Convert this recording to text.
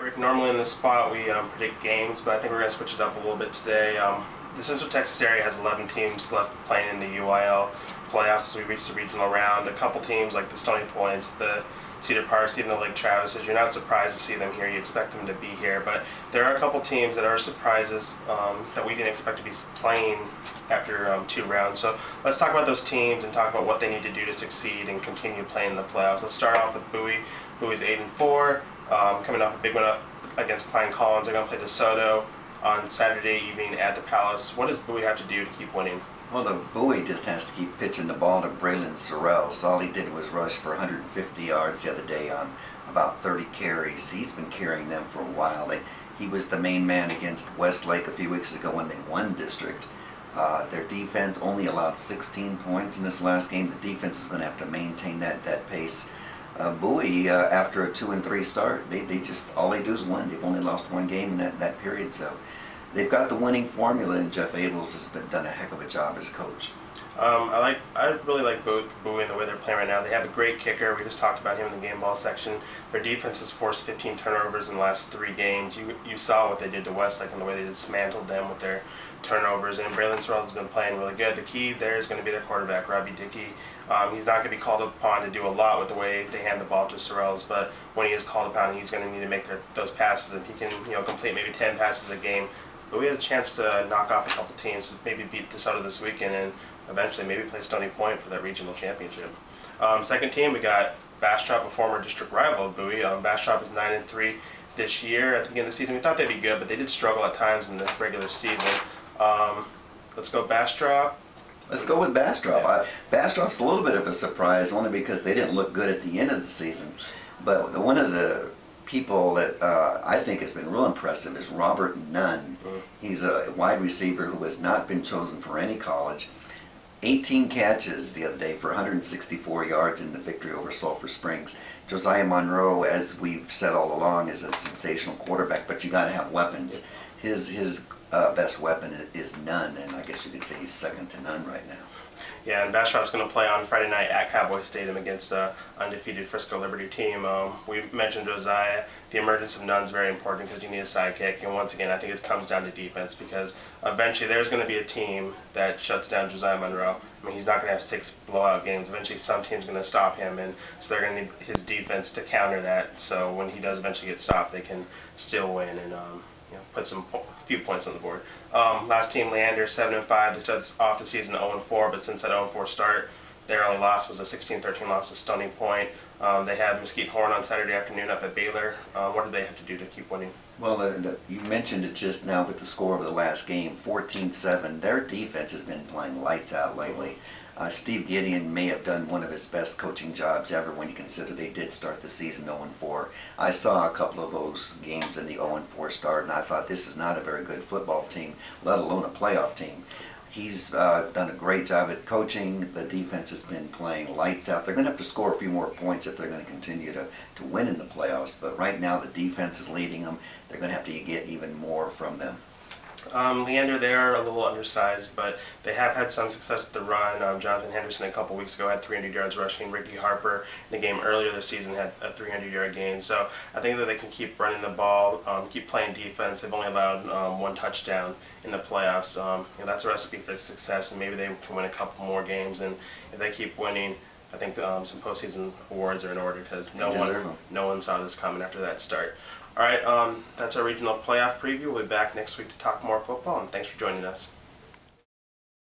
Rick, normally in this spot we predict games, but I think we're going to switch it up a little bit today. The Central Texas area has 11 teams left playing in the UIL playoffs as we reach the regional round. A couple teams like the Stony Points, the Cedar Parks, even the Lake Travises, you're not surprised to see them here. You expect them to be here, but there are a couple teams that are surprises that we didn't expect to be playing after 2 rounds. So let's talk about those teams and talk about what they need to do to succeed and continue playing in the playoffs. Let's start off with Bowie. Bowie's 8-4, coming off a big one up against Pine Collins. They're going to play DeSoto on Saturday evening at the Palace. What does Bowie have to do to keep winning? Well, the Bowie just has to keep pitching the ball to Braylon Sorrells. All he did was rush for 150 yards the other day on about 30 carries. He's been carrying them for a while. He was the main man against Westlake a few weeks ago when they won district. Their defense only allowed 16 points in this last game. The defense is going to have to maintain that pace. Bowie, after a 2-3 start, they just all they do is win. They've only lost 1 game in that period, so they've got the winning formula, and Jeff Abels has done a heck of a job as coach. I really like both Bowie and the way they're playing right now. They have a great kicker. We just talked about him in the game ball section. Their defense has forced 15 turnovers in the last 3 games. You saw what they did to Westlake and the way they dismantled them with their turnovers. And Braylon Sorrells has been playing really good. The key there is going to be their quarterback, Robbie Dickey. He's not going to be called upon to do a lot with the way they hand the ball to Sorrells, but when he is called upon, he's going to need to make those passes. If he can, complete maybe 10 passes a game, but we have a chance to knock off a couple teams, maybe beat DeSoto this weekend, and eventually maybe play Stony Point for that regional championship. Second team, we got Bastrop, a former district rival of Bowie. Bastrop is 9-3 this year. At the beginning of the season, we thought they'd be good, but they did struggle at times in the regular season. Let's go Bastrop. Let's go with Bastrop. Yeah. Bastrop's a little bit of a surprise, only because they didn't look good at the end of the season. But one of the people that I think has been real impressive is Robert Nunn. He's a wide receiver who has not been chosen for any college. 18 catches the other day for 164 yards in the victory over Sulphur Springs. Josiah Monroe, as we've said all along, is a sensational quarterback, but you got to have weapons. His best weapon is Nunn, and I guess you could say he's second to none right now. Yeah, and Bastrop's going to play on Friday night at Cowboy Stadium against the undefeated Frisco Liberty team. We mentioned Josiah. The emergence of Nunn's very important because you need a sidekick. And once again, I think it comes down to defense because eventually there's going to be a team that shuts down Josiah Monroe. I mean, he's not going to have 6 blowout games. Eventually, some team's going to stop him, and so they're going to need his defense to counter that. So when he does eventually get stopped, they can still win and put a few points on the board. Last team, Leander, 7-5. They started off the season 0-4, but since that 0-4 start, their only loss was a 16-13 loss to Stony Point. They have Mesquite Horn on Saturday afternoon up at Baylor. What do they have to do to keep winning? Well, you mentioned it just now with the score of the last game, 14-7. Their defense has been playing lights out lately. Steve Gideon may have done one of his best coaching jobs ever when you consider they did start the season 0-4. I saw a couple of those games in the 0-4 start, and I thought this is not a very good football team, let alone a playoff team. He's done a great job at coaching. The defense has been playing lights out. They're going to have to score a few more points if they're going to continue to win in the playoffs, but right now the defense is leading them. They're going to have to get even more from them. Leander, they are a little undersized, but they have had some success with the run. Jonathan Henderson a couple weeks ago had 300 yards rushing. Ricky Harper in the game earlier this season had a 300-yard gain. So I think that they can keep running the ball, keep playing defense. They've only allowed 1 touchdown in the playoffs. That's a recipe for success, and maybe they can win a couple more games. And if they keep winning, I think some postseason awards are in order because no one saw this coming after that start. All right, that's our regional playoff preview. We'll be back next week to talk more football, and thanks for joining us.